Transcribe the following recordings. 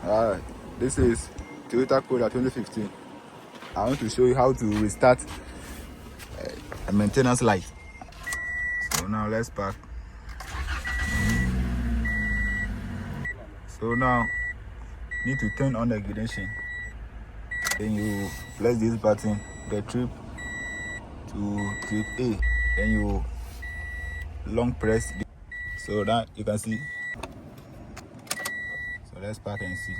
Alright, this is Toyota Corolla 2015. I want to show you how to restart a maintenance light. So now let's park. So now need to turn on the ignition. Then you press this button, the trip to trip A. Then you long press the, so that you can see. So let's park and see.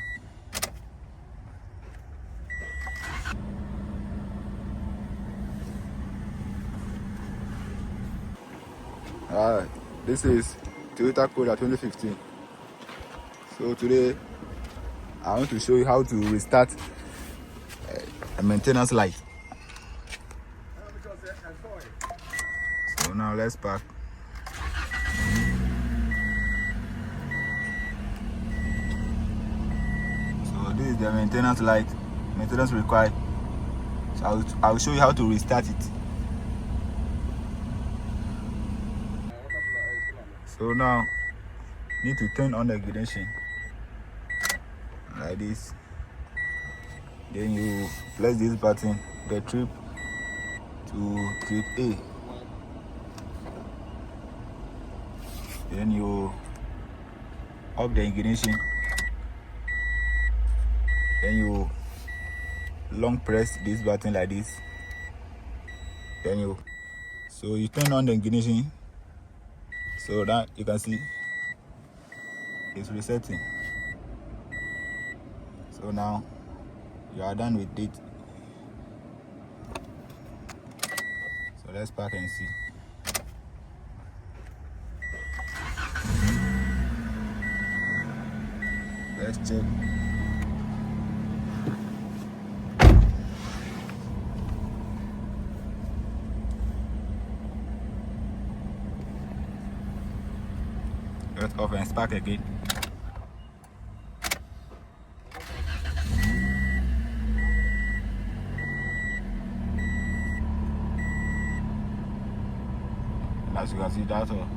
Alright, this is Toyota Corolla 2015. So today I want to show you how to restart a maintenance light. So now let's park. So this is the maintenance light, maintenance required. So I'll show you how to restart it. So now need to turn on the ignition like this. Then you press this button, the trip to trip A. Then you off the ignition. Then you long press this button like this. Then you turn on the ignition so that you can see it's resetting. So now you are done with it. So let's park and see. Let's check. Let's off and spark again. As you can see, that's all.